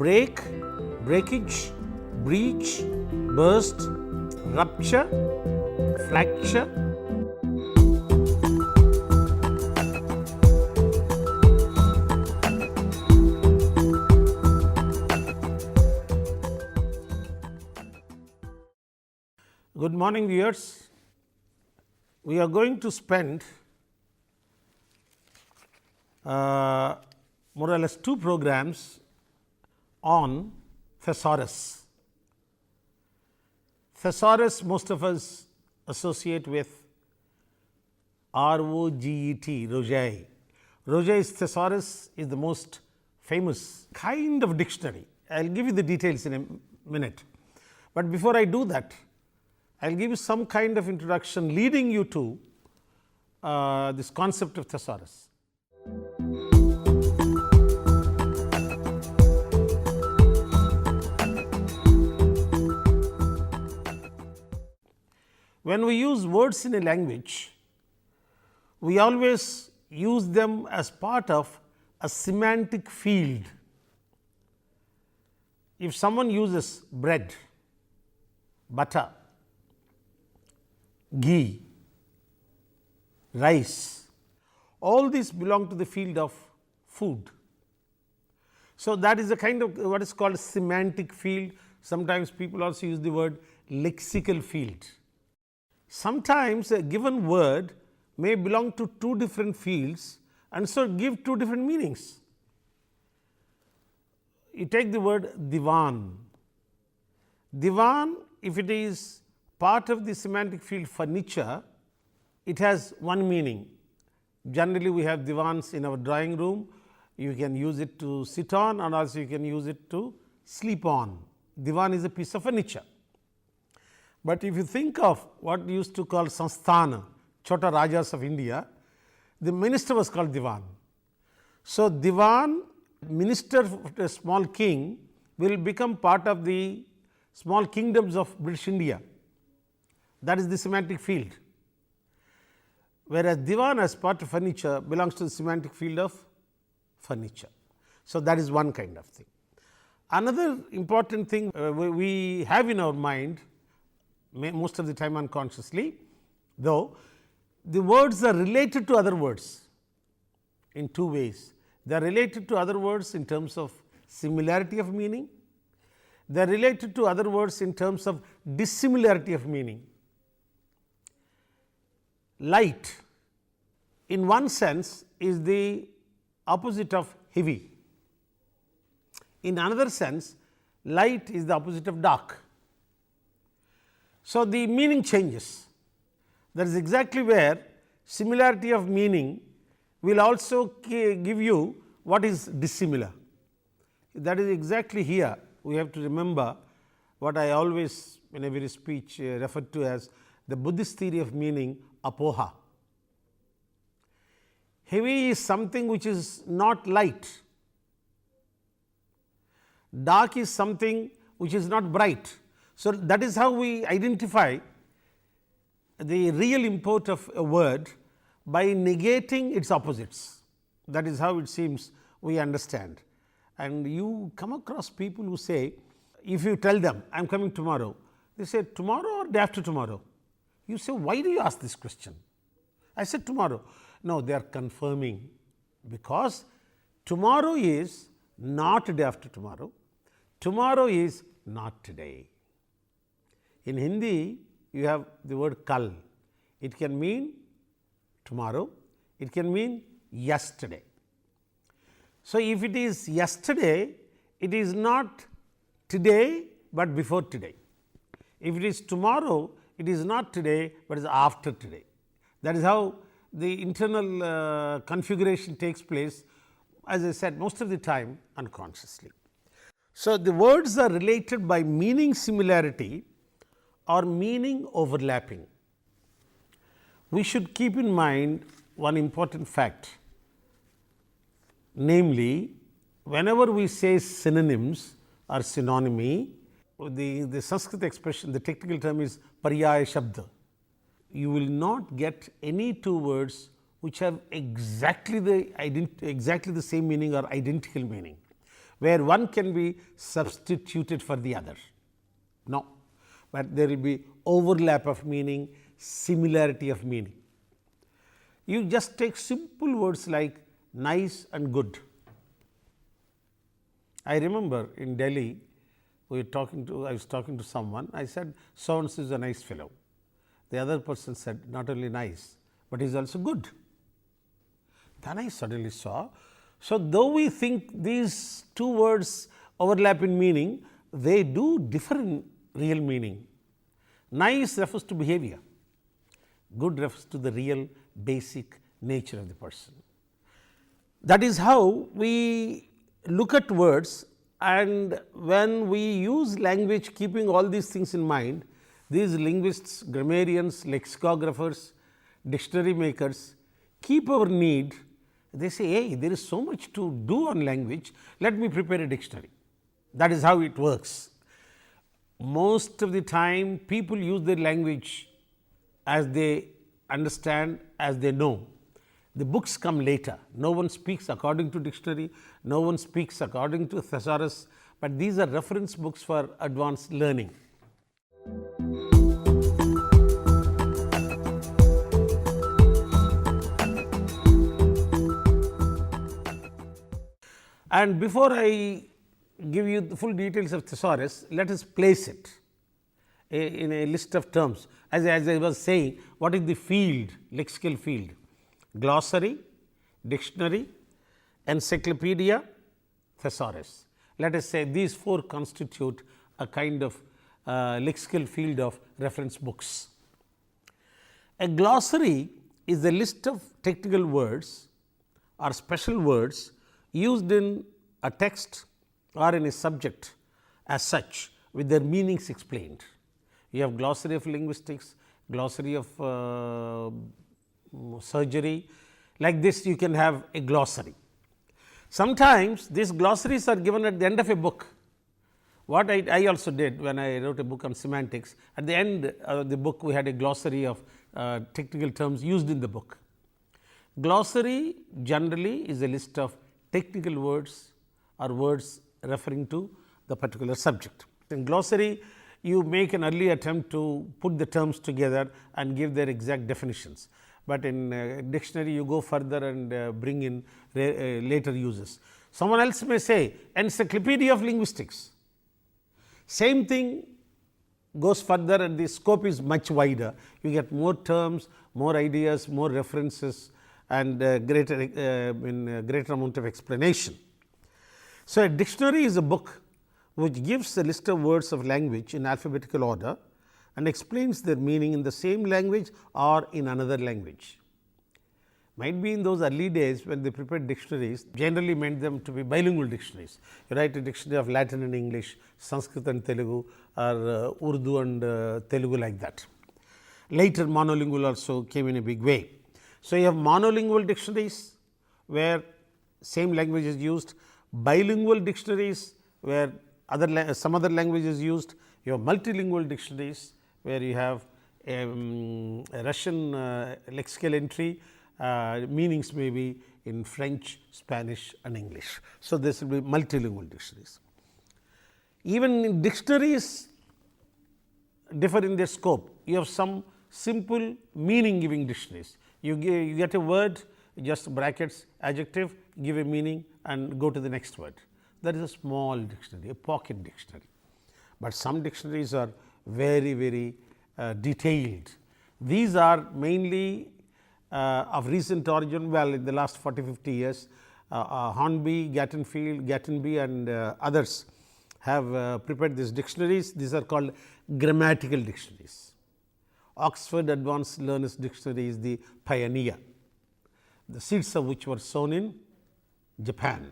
break, breakage, breach, burst, rupture, fracture. Good morning, viewers. We are going to spend more or less 2 programs on Thesaurus. Thesaurus, most of us associate with R-O-G-E-T, Rochas. Rochas Thesaurus is the most famous kind of dictionary. I will give you the details in a minute, but before I do that, I will give you some kind of introduction leading you to this concept of Thesaurus. When we use words in a language, we always use them as part of a semantic field. If someone uses bread, butter, ghee, rice, all these belong to the field of food. So, that is a kind of what is called semantic field. Sometimes people also use the word lexical field. Sometimes a given word may belong to 2 different fields and so give 2 different meanings. You take the word divan. Divan, if it is part of the semantic field furniture, it has one meaning. Generally, we have divans in our drawing room. You can use it to sit on and also you can use it to sleep on. Divan is a piece of furniture. But if you think of what we used to call Sanstana, Chota Rajas of India, the minister was called Divan. So, Divan, minister of a small king, will become part of the small kingdoms of British India. That is the semantic field, whereas divan as part of furniture belongs to the semantic field of furniture. So, that is one kind of thing. Another important thing we have in our mind, most of the time unconsciously, though, the words are related to other words in 2 ways. They are related to other words in terms of similarity of meaning, they are related to other words in terms of dissimilarity of meaning. Light, in one sense, is the opposite of heavy. In another sense, light is the opposite of dark. So, the meaning changes. That is exactly where similarity of meaning will also give you what is dissimilar. That is exactly here we have to remember what I always in every speech refer to as the Buddhist theory of meaning, apoha. Heavy is something which is not light, dark is something which is not bright. So, that is how we identify the real import of a word by negating its opposites. That is how it seems we understand. And you come across people who say, if you tell them I am coming tomorrow, they say tomorrow or day after tomorrow. You say, why do you ask this question? I said tomorrow. No, they are confirming, because tomorrow is not day after tomorrow, tomorrow is not today. In Hindi, you have the word kal. It can mean tomorrow, it can mean yesterday. So, if it is yesterday, it is not today, but before today. If it is tomorrow, it is not today, but is after today. That is how the internal configuration takes place, as I said, most of the time unconsciously. So, the words are related by meaning similarity or meaning overlapping. We should keep in mind one important fact, namely, whenever we say synonyms or synonymy, the Sanskrit expression, the technical term is paryaya shabda. You will not get any 2 words which have exactly the same meaning or identical meaning. where one can be substituted for the other. No, but there will be overlap of meaning, similarity of meaning. You just take simple words like nice and good. I remember in Delhi, I was talking to someone, I said, so and so is a nice fellow. The other person said, not only nice, but he is also good. Then I suddenly saw, so though we think these two words overlap in meaning, they do differ in real meaning. Nice refers to behavior, good refers to the real basic nature of the person. That is how we look at words, and when we use language keeping all these things in mind, these linguists, grammarians, lexicographers, dictionary makers keep our need. They say, hey, there is so much to do on language, let me prepare a dictionary. That is how it works. Most of the time people use their language as they understand, as they know. The books come later. No one speaks according to dictionary, no one speaks according to thesaurus, but these are reference books for advanced learning. And before I give you the full details of thesaurus, let us place it in a list of terms. As I was saying, what is the field, lexical field? Glossary, dictionary, encyclopedia, thesaurus. Let us say these four constitute a kind of lexical field of reference books. A glossary is a list of technical words or special words used in a text or in a subject as such, with their meanings explained. You have glossary of linguistics, glossary of surgery. Like this you can have a glossary. Sometimes these glossaries are given at the end of a book. What I also did when I wrote a book on semantics, at the end of the book we had a glossary of technical terms used in the book. Glossary generally is a list of technical words or words referring to the particular subject. In glossary, you make an early attempt to put the terms together and give their exact definitions, but in dictionary you go further and bring in later uses. Someone else may say encyclopedia of linguistics. Same thing goes further and the scope is much wider. You get more terms, more ideas, more references, and greater amount of explanation. So, a dictionary is a book which gives a list of words of language in alphabetical order and explains their meaning in the same language or in another language. Might be in those early days when they prepared dictionaries, generally meant them to be bilingual dictionaries. You write a dictionary of Latin and English, Sanskrit and Telugu, or Urdu and Telugu, like that. Later monolingual also came in a big way. So, you have monolingual dictionaries where same language is used, bilingual dictionaries where some other language is used, you have multilingual dictionaries where you have a Russian lexical entry, meanings may be in French, Spanish and English. So, this will be multilingual dictionaries. Even in dictionaries differ in their scope. You have some simple meaning giving dictionaries. You get a word, just brackets, adjective, give a meaning and go to the next word. That is a small dictionary, a pocket dictionary. But some dictionaries are very, very detailed. These are mainly of recent origin, well, in the last 40-50 years, Hornby, Gattenby and others have prepared these dictionaries. These are called grammatical dictionaries. Oxford Advanced Learners Dictionary is the pioneer, the seeds of which were sown in Japan.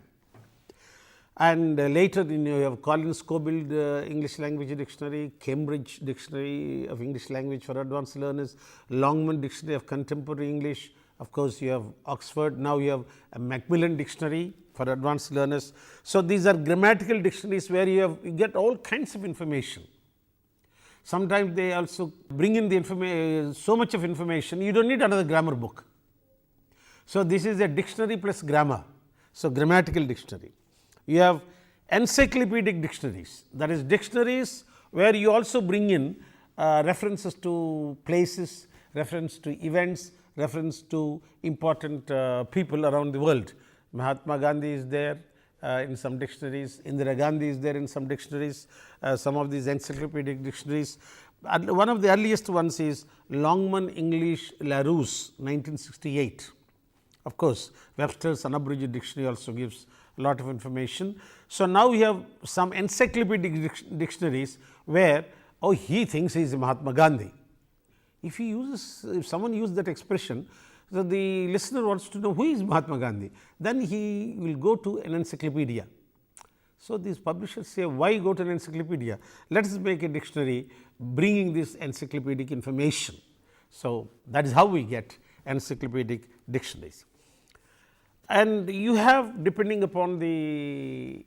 And later you have Collins Cobild English Language Dictionary, Cambridge Dictionary of English Language for Advanced Learners, Longman Dictionary of Contemporary English. Of course, you have Oxford, now you have a Macmillan Dictionary for Advanced Learners. So, these are grammatical dictionaries where you get all kinds of information. Sometimes they also bring in the information, so much of information, you do not need another grammar book. So, this is a dictionary plus grammar. So, grammatical dictionary. You have encyclopedic dictionaries, that is dictionaries where you also bring in references to places, reference to events, reference to important people around the world. Mahatma Gandhi is there in some dictionaries, Indira Gandhi is there in some dictionaries, some of these encyclopedic dictionaries. One of the earliest ones is Longman English Larousse 1968. Of course, Webster's Unabridged Dictionary also gives a lot of information. So, now we have some encyclopedic dictionaries where he thinks he is Mahatma Gandhi. If someone uses that expression, so the listener wants to know who is Mahatma Gandhi, then he will go to an encyclopedia. So, these publishers say, why go to an encyclopedia? Let us make a dictionary bringing this encyclopedic information. So, that is how we get encyclopedic dictionaries. And you have, depending upon the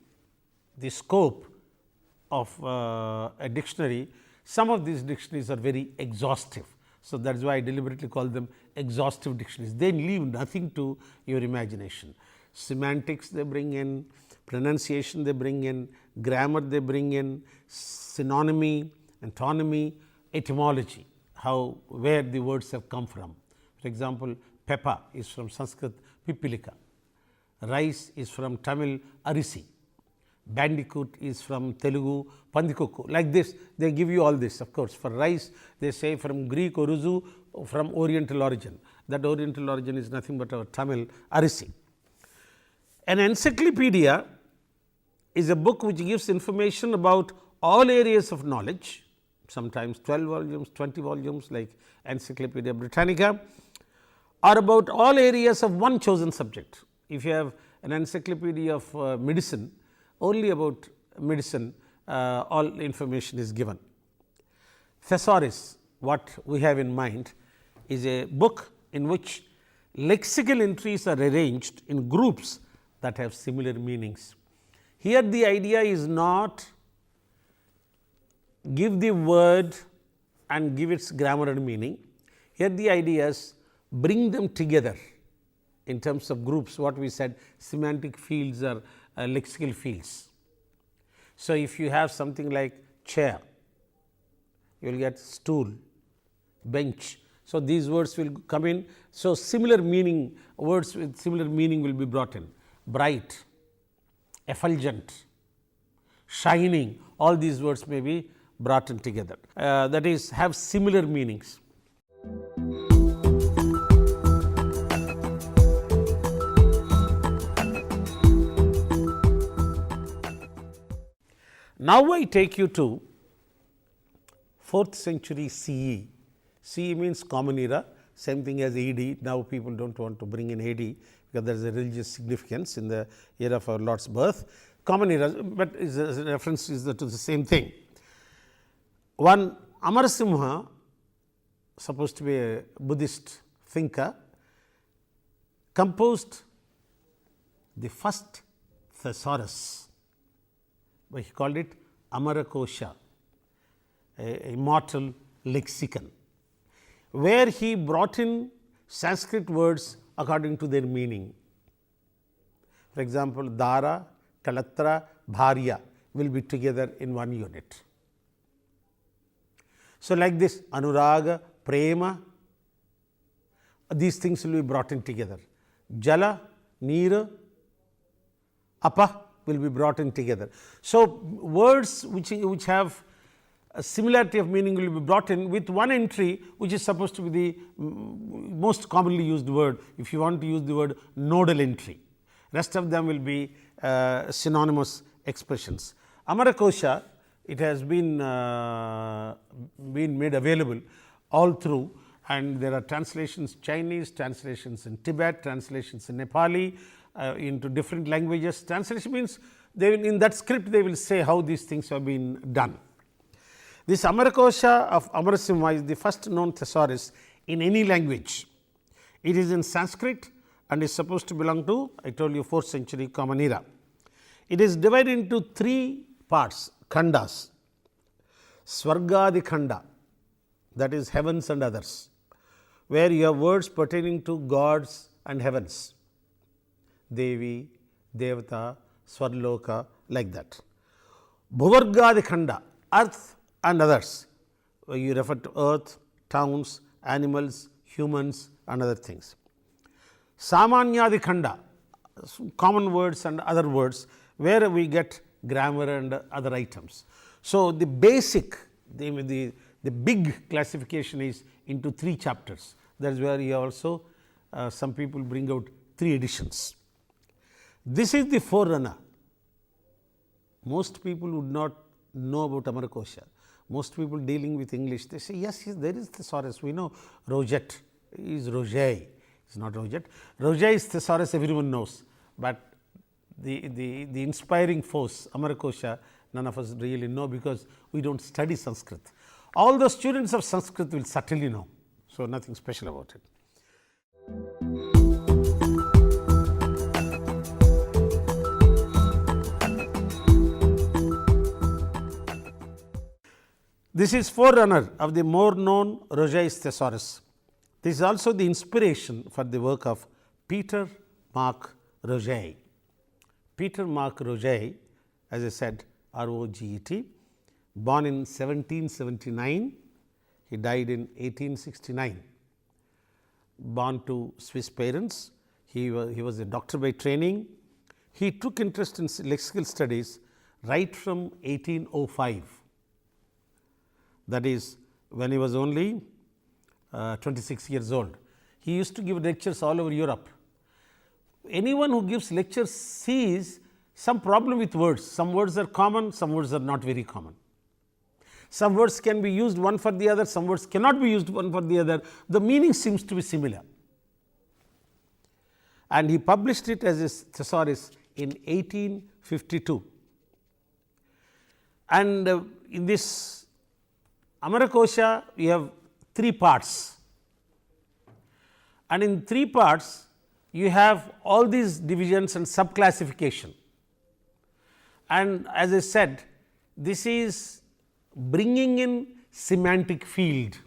scope of a dictionary, some of these dictionaries are very exhaustive. So, that is why I deliberately call them exhaustive dictionaries. They leave nothing to your imagination. Semantics they bring in, pronunciation they bring in, grammar they bring in, synonymy, antonymy, etymology, where the words have come from. For example, pepper is from Sanskrit pipilika, rice is from Tamil arisi, bandicoot is from Telugu pandikokku. Like this, they give you all this. Of course, for rice they say from Greek oruzu, from Oriental origin. That Oriental origin is nothing but our Tamil arisi. An encyclopedia is a book which gives information about all areas of knowledge, sometimes 12 volumes, 20 volumes like Encyclopedia Britannica, or about all areas of one chosen subject. If you have an encyclopedia of medicine, only about medicine all information is given. Thesaurus, what we have in mind, is a book in which lexical entries are arranged in groups that have similar meanings. Here the idea is not give the word and give its grammar and meaning. Here the idea is bring them together in terms of groups, what we said semantic fields or lexical fields. So, if you have something like chair, you will get stool, bench. So, these words will come in. So, similar meaning, words with similar meaning will be brought in. Bright, effulgent, shining, all these words may be brought in together. That is, have similar meanings. Now, I take you to 4th century CE. CE means common era, same thing as AD. Now, people do not want to bring in AD because there is a religious significance in the year of our Lord's birth. Common era, but is a reference is to the same thing. One Amarasimha, supposed to be a Buddhist thinker, composed the first thesaurus. He called it Amarakosha, a immortal lexicon, where he brought in Sanskrit words according to their meaning. For example, Dara, Kalatra, Bharya will be together in one unit. So, like this Anuraga, Prema, these things will be brought in together. Jala, Neera, Apa will be brought in together. So, words which have a similarity of meaning will be brought in with one entry which is supposed to be the most commonly used word, if you want to use the word nodal entry. Rest of them will be synonymous expressions. Amarakosha, it has been made available all through, and there are translations Chinese, translations in Tibet, translations in Nepali, into different languages. Translation means they will, in that script they will say how these things have been done. This Amarakosha of Amarasimha is the first known thesaurus in any language. It is in Sanskrit and is supposed to belong to, I told you, 4th century common era. It is divided into 3 parts, khandas. Swargadi khanda, that is heavens and others, where you have words pertaining to gods and heavens. Devi, Devata, Swarloka, like that. Bhuvargadi Khanda, earth and others, you refer to earth, towns, animals, humans and other things. Samanyadi Khanda, common words and other words, where we get grammar and other items. So, the basic, the big classification is into 3 chapters. That is where you also some people bring out 3 editions. This is the forerunner. Most people would not know about Amarakosha. Most people dealing with English, they say, yes, yes, there is thesaurus. We know Roget is Roget, it is not Roget. Roget is thesaurus, everyone knows, but the inspiring force, Amarakosha, none of us really know because we do not study Sanskrit. All the students of Sanskrit will certainly know, so nothing special about it. This is forerunner of the more known Rochas Thesaurus. This is also the inspiration for the work of Peter Mark Roget. Peter Mark Roget, as I said, R-O-G-E-T, born in 1779, he died in 1869. Born to Swiss parents, he was a doctor by training. He took interest in lexical studies right from 1805. That is when he was only 26 years old. He used to give lectures all over Europe. Anyone who gives lectures sees some problem with words. Some words are common, some words are not very common. Some words can be used one for the other, some words cannot be used one for the other. The meaning seems to be similar. And he published it as a thesaurus in 1852. And in this Amarakosha, we have 3 parts, and in 3 parts you have all these divisions and subclassification. And as I said, this is bringing in semantic field,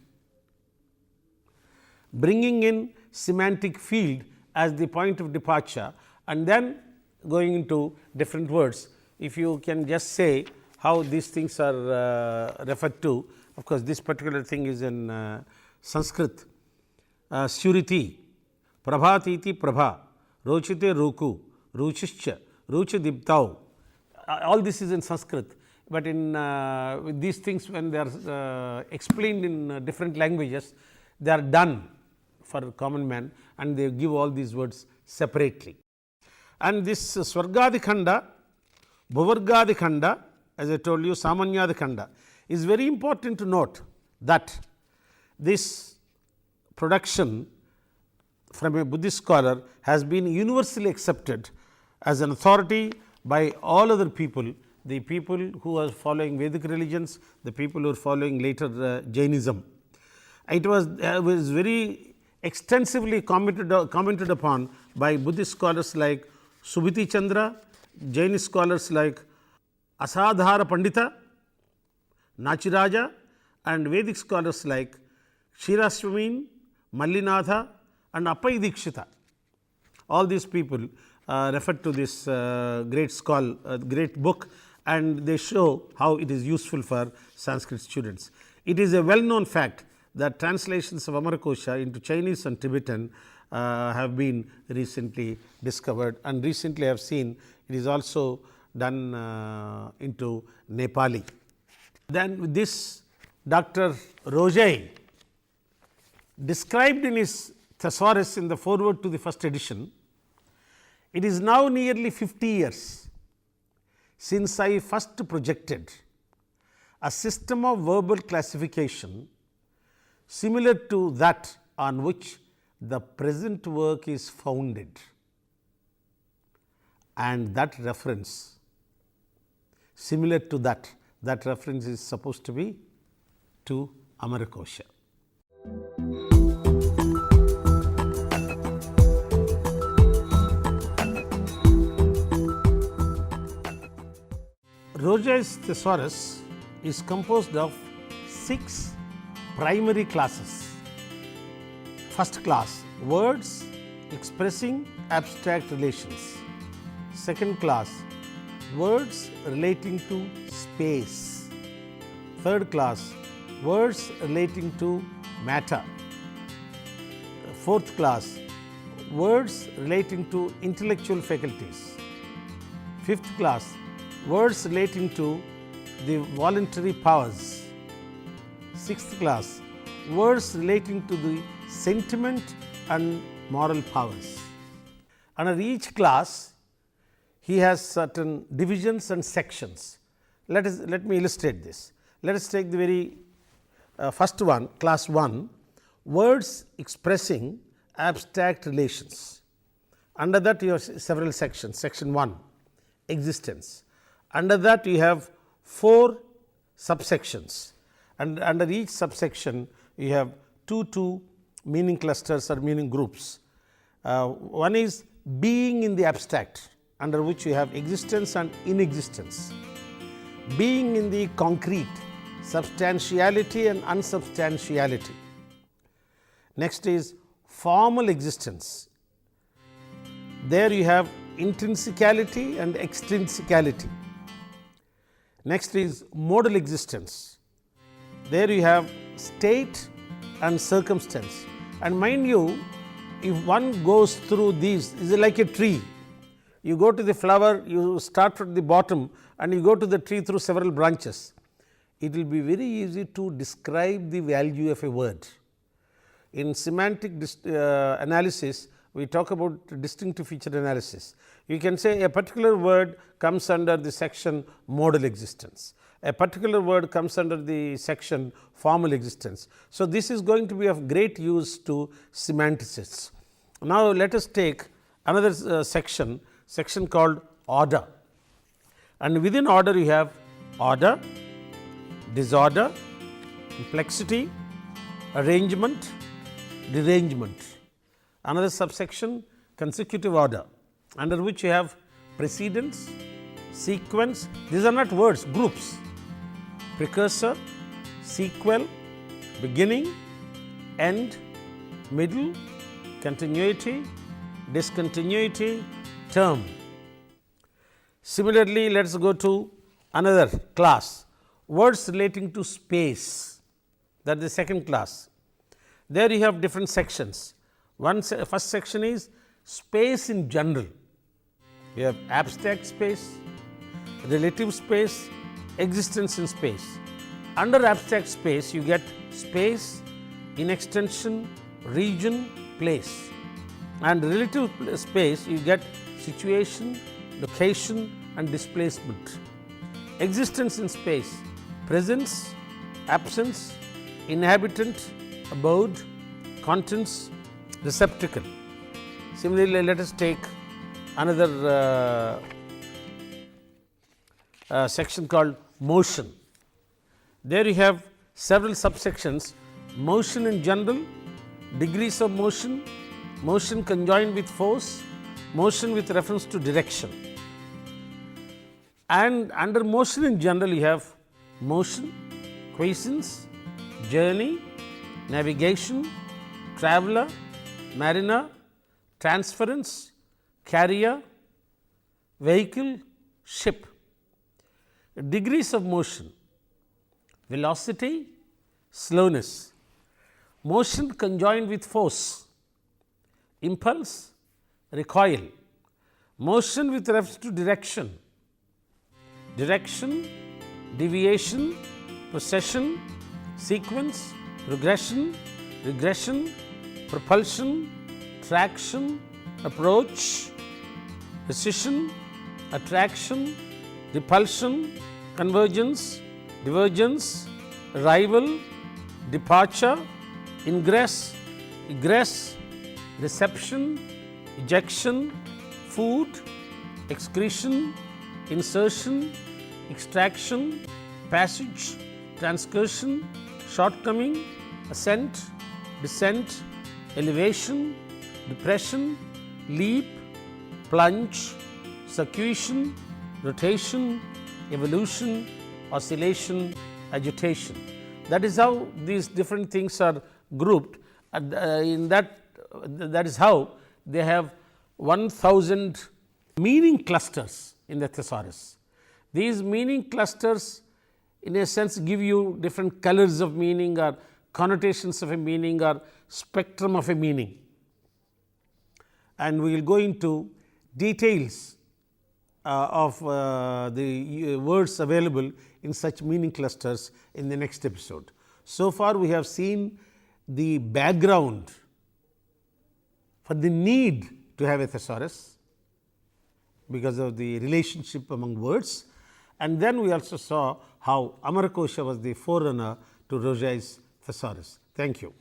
as the point of departure, and then going into different words. If you can just say how these things are referred to. Of course, this particular thing is in Sanskrit. Suriti, Prabhatiti Prabha, Rochite Roku, Ruchishcha, Ruchidiptau. All this is in Sanskrit, but in with these things, when they are explained in different languages, they are done for common man, and they give all these words separately. And this Swargadi Khanda, Bhuvargadi Khanda, as I told you, Samanyadi Khanda, is very important to note that this production from a Buddhist scholar has been universally accepted as an authority by all other people, the people who are following Vedic religions, the people who are following later Jainism. It was very extensively commented upon by Buddhist scholars like Subhiti Chandra, Jainist scholars like Asadhara Pandita, Nachiraja, and Vedic scholars like Shiraswamin, Mallinatha and Appai Dikshita. All these people refer to this great book, and they show how it is useful for Sanskrit students. It is a well known fact that translations of Amarakosha into Chinese and Tibetan have been recently discovered, and recently I have seen it is also done into Nepali. Then this Dr. Roget described in his thesaurus in the foreword to the first edition, it is now nearly 50 years since I first projected a system of verbal classification similar to that on which the present work is founded, and that reference similar to that reference is supposed to be to Amarakosha. Rochas Thesaurus is composed of 6 primary classes. First class, words expressing abstract relations. Second class, words relating to space. Third class, words relating to matter. Fourth class, words relating to intellectual faculties. Fifth class, words relating to the voluntary powers. Sixth class, words relating to the sentiment and moral powers. Under each class, he has certain divisions and sections. Let me illustrate this. Let us take the very first one, class 1, words expressing abstract relations. Under that you have several sections. Section 1, existence. Under that you have 4 subsections, and under each subsection you have 2 meaning clusters or meaning groups. One is being in the abstract, under which you have existence and inexistence. Being in the concrete, substantiality and unsubstantiality. Next is formal existence. There you have intrinsicality and extrinsicality. Next is modal existence. There you have state and circumstance. And mind you, if one goes through these, it is like a tree. You go to the flower, you start from the bottom and you go to the tree through several branches. It will be very easy to describe the value of a word. In semantic analysis, we talk about distinctive feature analysis. You can say a particular word comes under the section modal existence. A particular word comes under the section formal existence. So, this is going to be of great use to semanticists. Now, let us take another section called order, and within order you have order, disorder, complexity, arrangement, derangement. Another subsection, consecutive order, under which you have precedence, sequence. These are not words, groups. Precursor, sequel, beginning, end, middle, continuity, discontinuity, term. Similarly, let us go to another class, words relating to space, that is the second class. There you have different sections. First section is space in general. You have abstract space, relative space, existence in space. Under abstract space, you get space in extension, region, place, and relative space you get situation, location and displacement. Existence in space, presence, absence, inhabitant, abode, contents, receptacle. Similarly, let us take another section called motion. There you have several subsections: motion in general, degrees of motion, motion conjoined with force, motion with reference to direction. And under motion in general you have motion, quiescence, journey, navigation, traveler, mariner, transference, carrier, vehicle, ship. Degrees of motion: velocity, slowness, motion conjoined with force, impulse, recoil, motion with reference to direction, direction, deviation, procession, sequence, progression, regression, propulsion, traction, approach, precision, attraction, repulsion, convergence, divergence, arrival, departure, ingress, egress, reception, ejection, food, excretion, insertion, extraction, passage, transcursion, shortcoming, ascent, descent, elevation, depression, leap, plunge, circuation, rotation, evolution, oscillation, agitation. That is how these different things are grouped. That is how they have 1000 meaning clusters in the thesaurus. These meaning clusters in a sense give you different colors of meaning or connotations of a meaning or spectrum of a meaning, and we will go into details of the words available in such meaning clusters in the next episode. So far we have seen the background for the need to have a thesaurus because of the relationship among words, and then we also saw how Amarakosha was the forerunner to Rochas Thesaurus. Thank you.